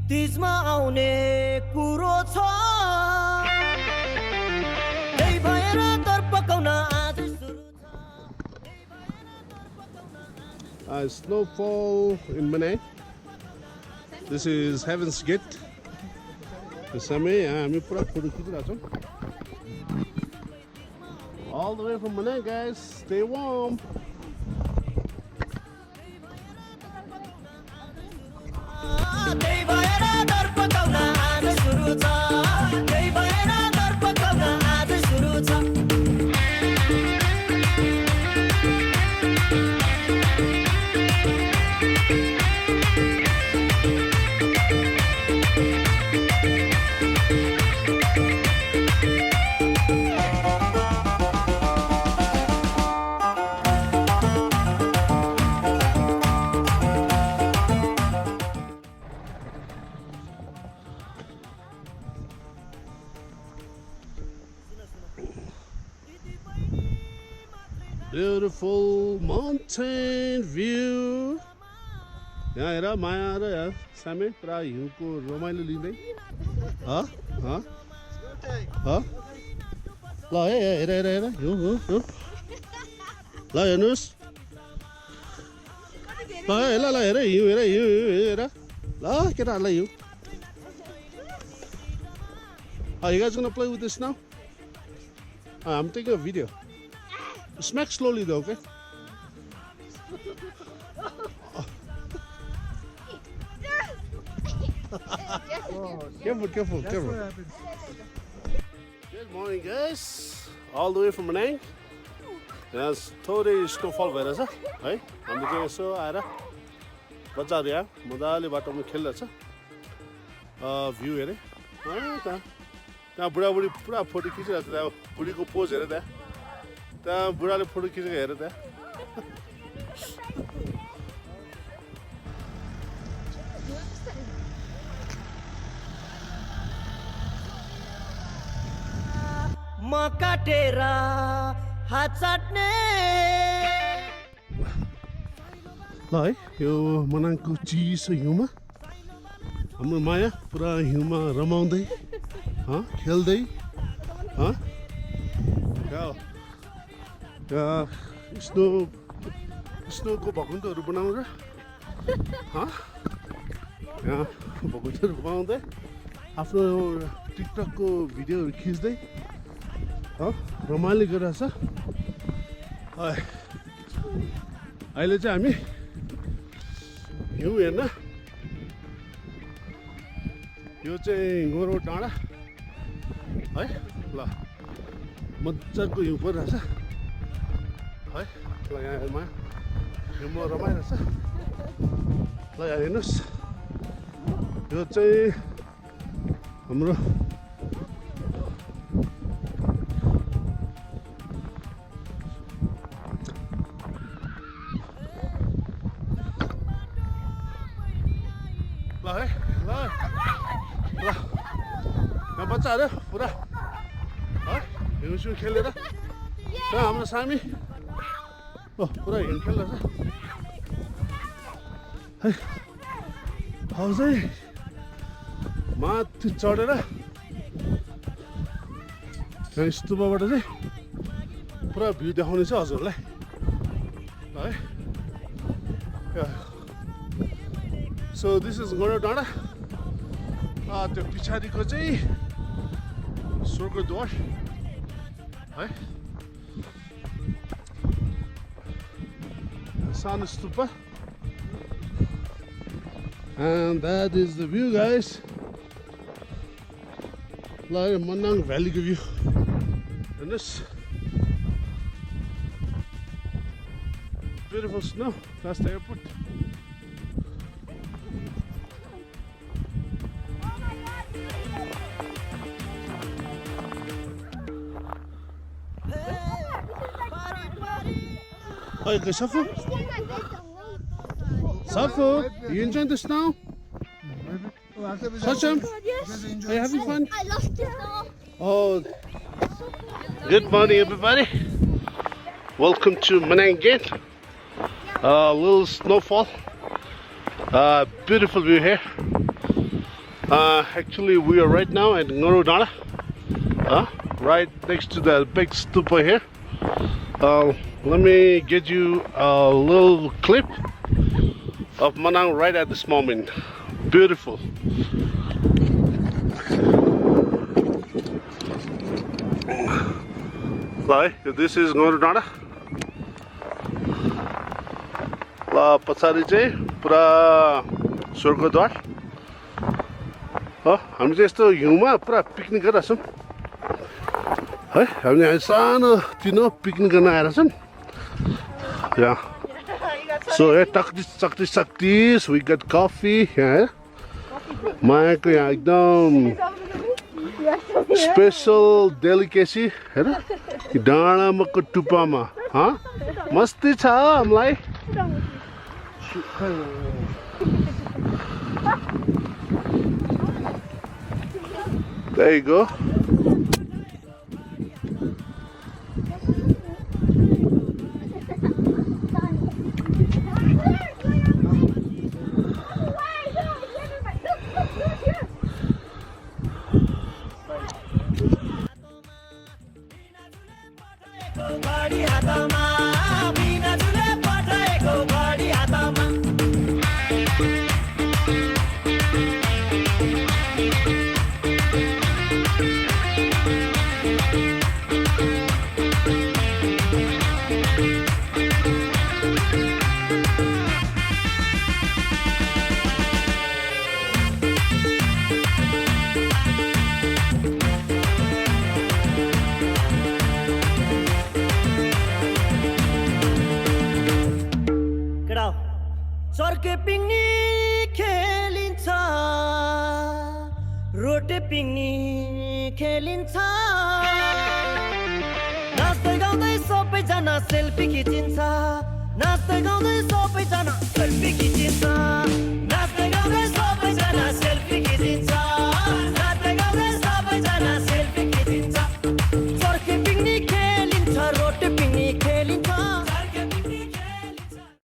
तीजमा आउने कुरो छ त्यही भएर दर पकाउन आज सुरु छ snowfall in Manang. This is Heaven's Gate. This समय हामी पुरा फोटो खिचिरहेको छौँ. All the way from Manang, guys. Stay warm. त्यही भएर दर पकाउन आज सुरु छ त्यही भएर दर पकाउन आज सुरु छ Beautiful mountain view. यहाँ हेर माया र यहाँ सामे पुरा हिउँको रमाइलो लिँदै ल हेर हेर हेर हिउँ हिउँ ल हेर्नुहोस् ल ल हेर हिउँ हेर हिउँ हेर ल केटाहरूलाई हिउँ. You guys gonna play with this now? I'm taking a video. Smack slowly though, okay? Careful, careful, careful. Good morning, guys. All the way from Manang. Yes, थोरै snowfall भइरहेछ है. हामी चाहिँ यसो आएर बच्चाहरू यहाँ मजाले बाटोमा खेलिरहेछ. भ्यू हेरे त्यहाँ बुढाबुढी पुरा फोटो खिचिरहेको छ. त्यहाँ बुढीको पोज हेरे त्यहाँ बुढाले फोटो खिचेको हेर त्यहाँ. म काटेर हात चाट्ने ल है यो मनाङको चिसो हिउँमा हाम्रो माया पुरा हिउँमा रमाउँदै खेल्दै स्नोको भकुन्डोहरू बनाउँछ यहाँ भकुन्डोहरू बनाउँदै आफ्नो टिकटकको भिडियोहरू खिच्दै रमाइलो गरिरहेछ. अहिले चाहिँ हामी हिउँ हेर्न यो चाहिँ गोरो डाँडा है. ल मजाको हिउँ परिरहेछ है. ल यहाँमा हिउँमा रमाइरहेछ. ल यहाँ हेर्नुहोस् यो चाहिँ हाम्रो ल है ल यहाँ बच्चाहरू पुरा है हिउँसिउँ खेलेर त्यहाँ हाम्रो सामी पुरा हिउँ खेल्दैछ है. अब चाहिँ माथि चढेर यहाँ स्तुपबाट चाहिँ पुरा भ्यू देखाउने छ हजुरलाई है. So this is गोरो डाँडा. त्यो पछाडिको चाहिँ स्वर्गद्वार है. सानो स्तुपा. And that is the view, guys. Like Manang Valley view. And this beautiful snow. That's the airport. Okay, Safu. Safu, you enjoying the snow? Sachin, are you having fun? I lost it. Oh, good morning, everybody. Welcome to Manang again. Little snowfall. Beautiful view here. Actually, we are right now at Ngorudana, right next to the big stupa here. Let me get you a little clip of Manang right at this moment. Beautiful. This is Ngorudana. पछाडि चाहिँ पुरा स्वर्गद्वार हो हामी चाहिँ यस्तो हिउँमा पुरा picnic गरिरहेछौँ है हामी यहाँ सानो तिनो पिकनिक गर्न आएर छौँ यहाँ सो यहाँ टक्टिस वी गट कफी यहाँ मायाको यहाँ एकदम स्पेसल डेलिकेसी हेर डाँडामाको टुप्पामा मस्ती छ हामीलाई There you go. चर्के पिङ्नी खेलिन्छ रोटे पिङ्नी खेलिन्छ नाच्दै गाउँदै सबैजना सेल्फी खिचिन्छ नाच्दै गाउँदै सबैजना सेल्फी खिचिन्छ